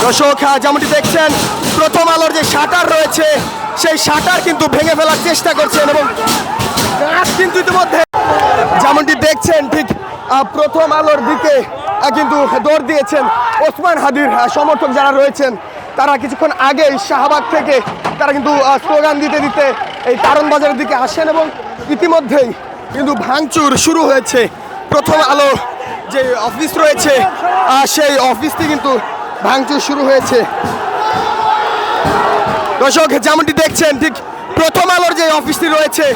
দর্শক যেমনটি দেখছেন প্রথম আলোর যে শাটার রয়েছে সেই শাটার কিন্তু ভেঙে ফেলার চেষ্টা করছেন এবং কিন্তু ইতিমধ্যে যেমনটি দেখছেন ঠিক প্রথম আলোর দিকে কিন্তু দৌড় দিয়েছেন ওসমান হাদির সমর্থক যারা রয়েছেন তারা কিছুক্ষণ আগেই শাহবাগ থেকে তারা কিন্তু স্লোগান দিতে দিতে এই কারণ বাজারের দিকে আসেন এবং ইতিমধ্যেই কিন্তু ভাঙচুর শুরু হয়েছে। প্রথম আলো যে অফিস রয়েছে সেই অফিসটি কিন্তু ভাঙচুর শুরু হয়েছে। দর্শক যেমনটি দেখছেন ঠিক প্রথম আলোর যে অফিসটি রয়েছে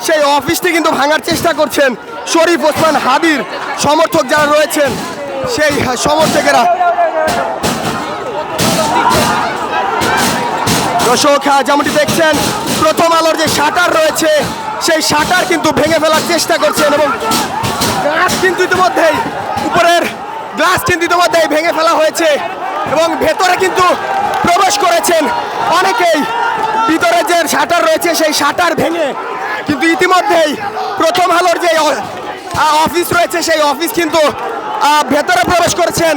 সেই অফিসটি কিন্তু ভাঙার চেষ্টা করছেন শরীফ ওসমান হাদির সমর্থক যারা রয়েছেন সেই সমর্থকেরা। দর্শক যেমনটি দেখছেন প্রথম আলোর যে শাটার রয়েছে সেই শাটার কিন্তু ভেঙে ফেলার চেষ্টা করছেন এবং গ্লাস কিন্তু ইতিমধ্যেই উপরের গ্লাস কিন্তু ইতিমধ্যেই ভেঙে ফেলা হয়েছে এবং ভেতরে কিন্তু প্রবেশ করেছেন অনেকেই। ভিতরে যে শাটার রয়েছে সেই শাটার ভেঙে কিন্তু ইতিমধ্যেই প্রথম আলোর যে অফিস রয়েছে সেই অফিস কিন্তু ভেতরে প্রবেশ করেছেন,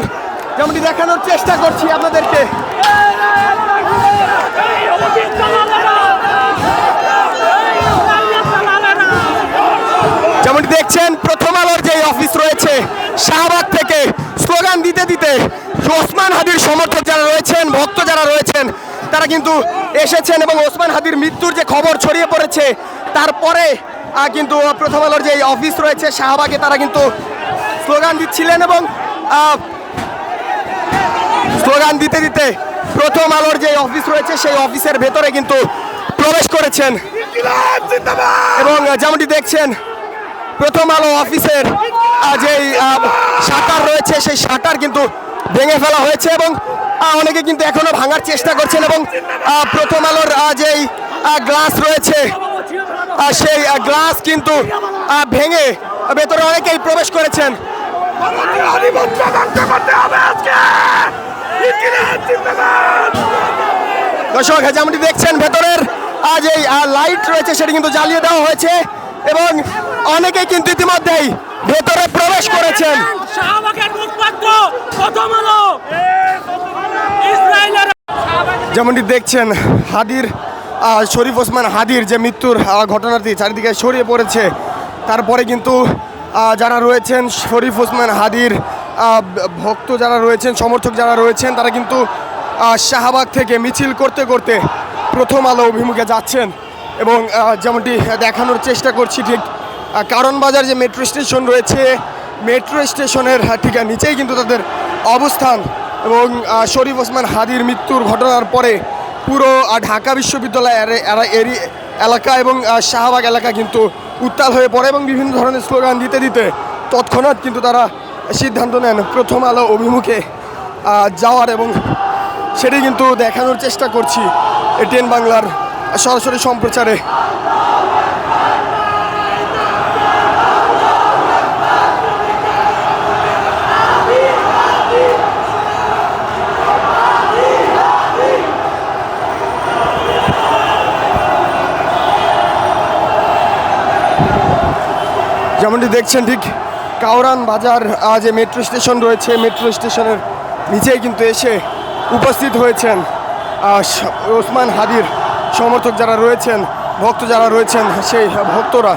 যেমনটি দেখানোর চেষ্টা করছি আপনাদেরকে। যেমনটি দেখছেন প্রথম আলোর যে অফিস রয়েছে শাহবাগ থেকে স্লোগান দিতে দিতে ওসমান হাদির সমর্থক যারা রয়েছেন ভক্ত যারা রয়েছেন তারা কিন্তু এসেছেন এবং ওসমান হাদির মৃত্যুর যে খবর ছড়িয়ে পড়েছে তারপরে কিন্তু প্রথম আলোর যে অফিস রয়েছে শাহবাগে তারা কিন্তু স্লোগান দিচ্ছিলেন এবং স্লোগান দিতে দিতে প্রথম আলোর যে অফিস রয়েছে সেই অফিসের ভেতরে কিন্তু প্রবেশ করেছেন এবং যেমনটি দেখছেন প্রথম আলো অফিসের যেই শাটার রয়েছে সেই শাটার কিন্তু ভেঙে ফেলা হয়েছে এবং অনেকে কিন্তু এখনো ভাঙার চেষ্টা করছেন এবং প্রথম আলোর যেই গ্লাস রয়েছে সেই গ্লাস কিন্তু ভেঙে ভেতরে অনেকেই প্রবেশ করেছেন। দর্শক যেমনটি দেখছেন ভেতরের যে লাইট রয়েছে সেটা কিন্তু জ্বালিয়ে দেওয়া হয়েছে এবং অনেকেই কিন্তু ইতিমধ্যেই ভেতরে প্রবেশ করেছেন। যেমনটি দেখছেন হাদির শরীফ ওসমান হাদির যে মৃত্যুর ঘটনাটি চারিদিকে ছড়িয়ে পড়েছে তারপরে কিন্তু যারা রয়েছেন শরীফ ওসমান হাদির ভক্ত যারা রয়েছেন সমর্থক যারা রয়েছেন তারা কিন্তু শাহবাগ থেকে মিছিল করতে করতে প্রথম আলো অভিমুখে যাচ্ছেন এবং যেমনটি দেখানোর চেষ্টা করছি ঠিক কারণ বাজার যে মেট্রো স্টেশন রয়েছে মেট্রো স্টেশনের ঠিক নিচেই কিন্তু তাদের অবস্থান এবং শরীফ ওসমান হাদির মৃত্যুর ঘটনার পরে পুরো ঢাকা বিশ্ববিদ্যালয় এলাকা এবং শাহবাগ এলাকা কিন্তু উত্তাল হয়ে পড়ে এবং বিভিন্ন ধরনের স্লোগান দিতে দিতে তৎক্ষণাৎ কিন্তু তারা সিদ্ধান্ত নেন প্রথম আলো অভিমুখে যাওয়ার এবং সেটি কিন্তু দেখানোর চেষ্টা করছি এটিএন বাংলার সরাসরি সম্প্রচারে। যেমনটি দেখছেন ঠিক কাউরান বাজার যে মেট্রো স্টেশন রয়েছে মেট্রো স্টেশনের নিচেই কিন্তু এসে উপস্থিত হয়েছেন ওসমান হাদির সমর্থক যারা রয়েছেন ভক্ত যারা রয়েছেন সেই ভক্তরা।